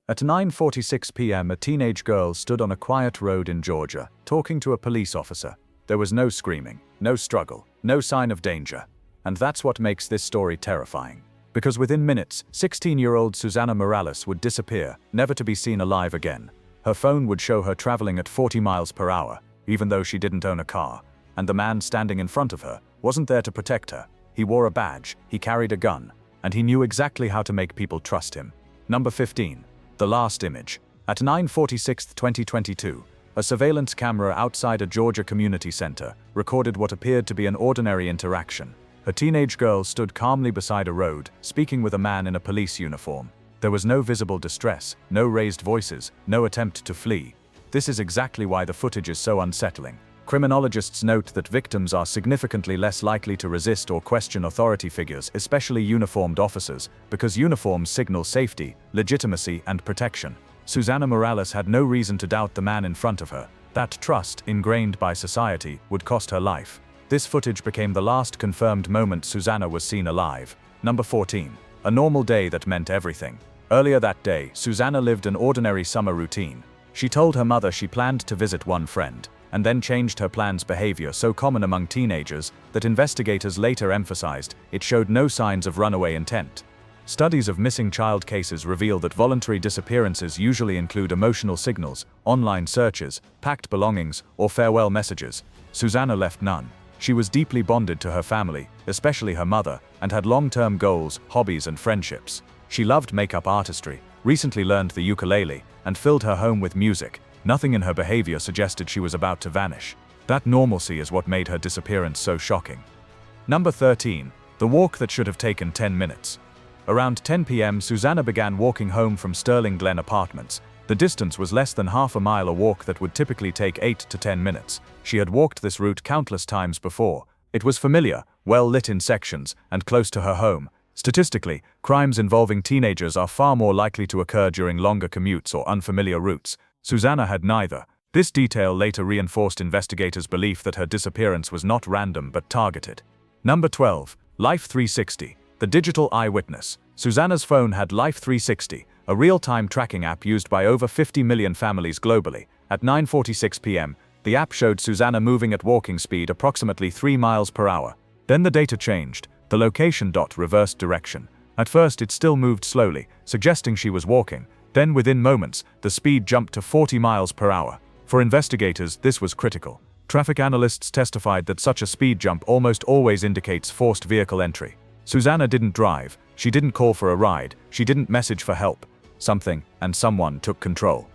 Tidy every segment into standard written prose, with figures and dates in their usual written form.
At 9:46 p.m., a teenage girl stood on a quiet road in Georgia, talking to a police officer. There was no screaming, no struggle, no sign of danger. And that's what makes this story terrifying. Because within minutes, 16-year-old Susanna Morales would disappear, never to be seen alive again. Her phone would show her traveling at 40 miles per hour, even though she didn't own a car. And the man standing in front of her wasn't there to protect her. He wore a badge, he carried a gun, and he knew exactly how to make people trust him. Number 15. The last image. At 9/46/2022, a surveillance camera outside a Georgia community center recorded what appeared to be an ordinary interaction. A teenage girl stood calmly beside a road, speaking with a man in a police uniform. There was no visible distress, no raised voices, no attempt to flee. This is exactly why the footage is so unsettling. Criminologists note that victims are significantly less likely to resist or question authority figures, especially uniformed officers, because uniforms signal safety, legitimacy, and protection. Susanna Morales had no reason to doubt the man in front of her. That trust, ingrained by society, would cost her life. This footage became the last confirmed moment Susanna was seen alive. Number 14. A normal day that meant everything. Earlier that day, Susanna lived an ordinary summer routine. She told her mother she planned to visit one friend, and then changed her plan's behavior so common among teenagers that investigators later emphasized it showed no signs of runaway intent. Studies of missing child cases reveal that voluntary disappearances usually include emotional signals, online searches, packed belongings, or farewell messages. Susanna left none. She was deeply bonded to her family, especially her mother, and had long-term goals, hobbies, and friendships. She loved makeup artistry, recently learned the ukulele, and filled her home with music. Nothing in her behavior suggested she was about to vanish. That normalcy is what made her disappearance so shocking. Number 13. The walk that should have taken 10 minutes. Around 10 p.m., Susanna began walking home from Sterling Glen Apartments. The distance was less than half a mile, a walk that would typically take 8 to 10 minutes. She had walked this route countless times before. It was familiar, well lit in sections, and close to her home. Statistically, crimes involving teenagers are far more likely to occur during longer commutes or unfamiliar routes. Susanna had neither. This detail later reinforced investigators' belief that her disappearance was not random but targeted. Number 12. Life 360. The digital eyewitness. Susanna's phone had Life 360, a real-time tracking app used by over 50 million families globally. At 9:46 p.m., the app showed Susanna moving at walking speed approximately 3 miles per hour. Then the data changed. The location dot reversed direction. At first it still moved slowly, suggesting she was walking. Then within moments, the speed jumped to 40 miles per hour. For investigators, this was critical. Traffic analysts testified that such a speed jump almost always indicates forced vehicle entry. Susanna didn't drive, she didn't call for a ride, she didn't message for help. Something and someone took control.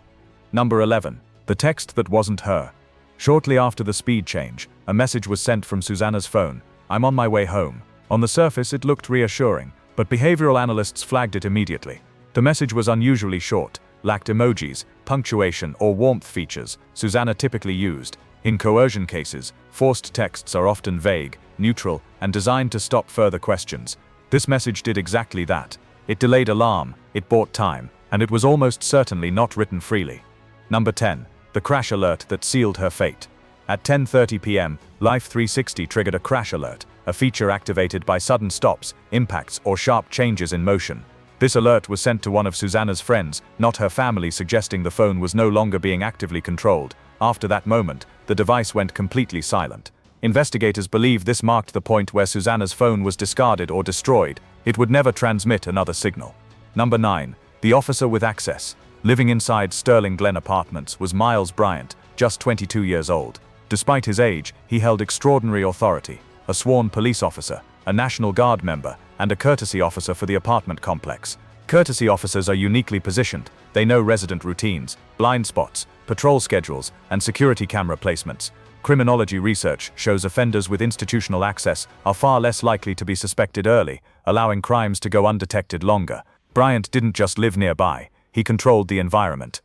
Number 11. The text that wasn't her. Shortly after the speed change, a message was sent from Susanna's phone. "I'm on my way home." On the surface, it looked reassuring, but behavioral analysts flagged it immediately. The message was unusually short, lacked emojis, punctuation, or warmth features Susanna typically used. In coercion cases, forced texts are often vague, neutral, and designed to stop further questions. This message did exactly that. It delayed alarm, it bought time, and it was almost certainly not written freely. Number 10. The crash alert that sealed her fate. At 10:30 p.m., Life 360 triggered a crash alert, a feature activated by sudden stops, impacts, or sharp changes in motion. This alert was sent to one of Susanna's friends, not her family, suggesting the phone was no longer being actively controlled. After that moment, the device went completely silent. Investigators believe this marked the point where Susanna's phone was discarded or destroyed. It would never transmit another signal. Number 9. The officer with access. Living inside Sterling Glen Apartments was Miles Bryant, just 22 years old. Despite his age, he held extraordinary authority. A sworn police officer, a National Guard member, and a courtesy officer for the apartment complex. Courtesy officers are uniquely positioned. They know resident routines, blind spots, patrol schedules, and security camera placements. Criminology research shows offenders with institutional access are far less likely to be suspected early, allowing crimes to go undetected longer. Bryant didn't just live nearby, he controlled the environment.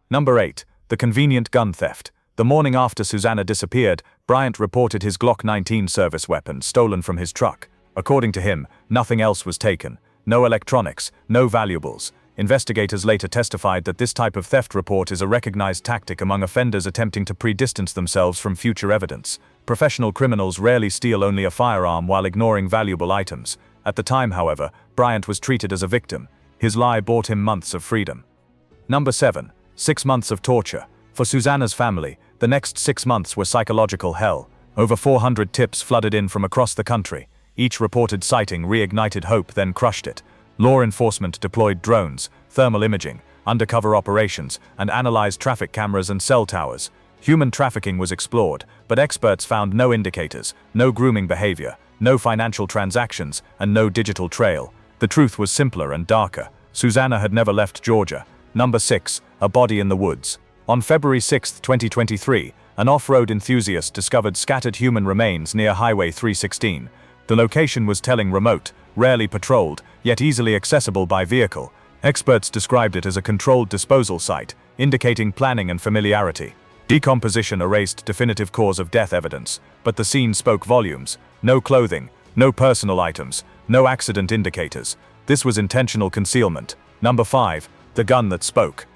Number 8. The convenient gun theft. The morning after Susanna disappeared, Bryant reported his Glock 19 service weapon stolen from his truck. According to him, nothing else was taken. No electronics, no valuables. Investigators later testified that this type of theft report is a recognized tactic among offenders attempting to pre-distance themselves from future evidence. Professional criminals rarely steal only a firearm while ignoring valuable items. At the time, however, Bryant was treated as a victim. His lie bought him months of freedom. Number 7. 6 months of torture. For Susanna's family, the next 6 months were psychological hell. Over 400 tips flooded in from across the country. Each reported sighting reignited hope, then crushed it. Law enforcement deployed drones, thermal imaging, undercover operations, and analyzed traffic cameras and cell towers. Human trafficking was explored, but experts found no indicators, no grooming behavior, no financial transactions, and no digital trail. The truth was simpler and darker. Susanna had never left Georgia. Number 6. A body in the woods. On February 6, 2023, an off-road enthusiast discovered scattered human remains near Highway 316. The location was telling: remote, rarely patrolled, yet easily accessible by vehicle. Experts described it as a controlled disposal site, indicating planning and familiarity. Decomposition erased definitive cause of death evidence, but the scene spoke volumes. No clothing, no personal items, no accident indicators. This was intentional concealment. Number 5. The gun that spoke.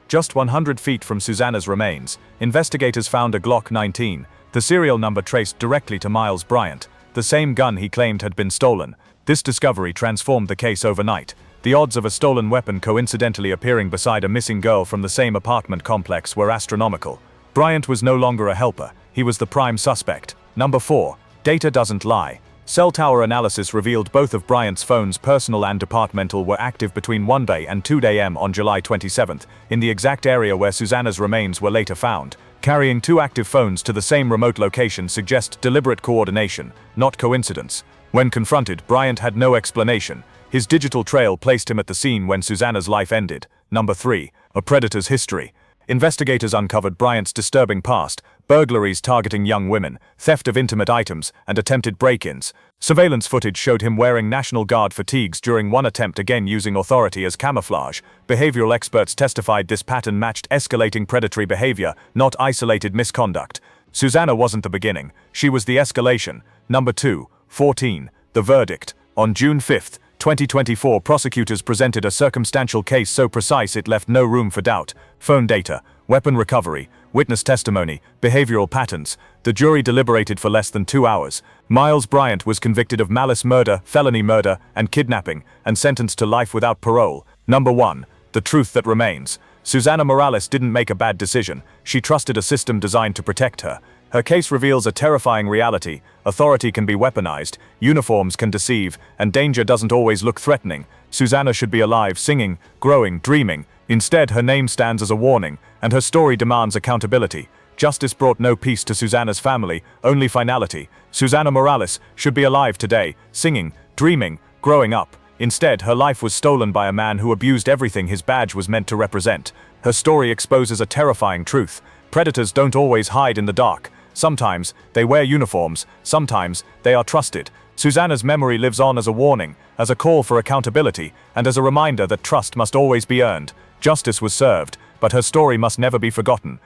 Just 100 feet from Susanna's remains, investigators found a Glock 19, the serial number traced directly to Miles Bryant, the same gun he claimed had been stolen. This discovery transformed the case overnight. The odds of a stolen weapon coincidentally appearing beside a missing girl from the same apartment complex were astronomical. Bryant was no longer a helper, he was the prime suspect. Number 4. Data doesn't lie. Cell tower analysis revealed both of Bryant's phones, personal and departmental, were active between 1 and 2 a.m. on July 27, in the exact area where Susanna's remains were later found. Carrying 2 active phones to the same remote location suggests deliberate coordination, not coincidence. When confronted, Bryant had no explanation. His digital trail placed him at the scene when Susanna's life ended. Number 3. A predator's history. Investigators uncovered Bryant's disturbing past: burglaries targeting young women, theft of intimate items, and attempted break-ins. Surveillance footage showed him wearing National Guard fatigues during one attempt, again using authority as camouflage. Behavioral experts testified this pattern matched escalating predatory behavior, not isolated misconduct. Susanna wasn't the beginning, she was the escalation. Number 2. 14. The verdict. On June 5, 2024, prosecutors presented a circumstantial case so precise it left no room for doubt. Phone data, weapon recovery, witness testimony, behavioral patterns. The jury deliberated for less than 2 hours. Miles Bryant was convicted of malice murder, felony murder, and kidnapping, and sentenced to life without parole. Number 1. The truth that remains. Susanna Morales didn't make a bad decision. She trusted a system designed to protect her. Her case reveals a terrifying reality: authority can be weaponized, uniforms can deceive, and danger doesn't always look threatening. Susanna should be alive, singing, growing, dreaming. Instead, her name stands as a warning, and her story demands accountability. Justice brought no peace to Susanna's family, only finality. Susanna Morales should be alive today, singing, dreaming, growing up. Instead, her life was stolen by a man who abused everything his badge was meant to represent. Her story exposes a terrifying truth: predators don't always hide in the dark. Sometimes they wear uniforms, sometimes they are trusted. Susanna's memory lives on as a warning, as a call for accountability, and as a reminder that trust must always be earned. Justice was served, but her story must never be forgotten.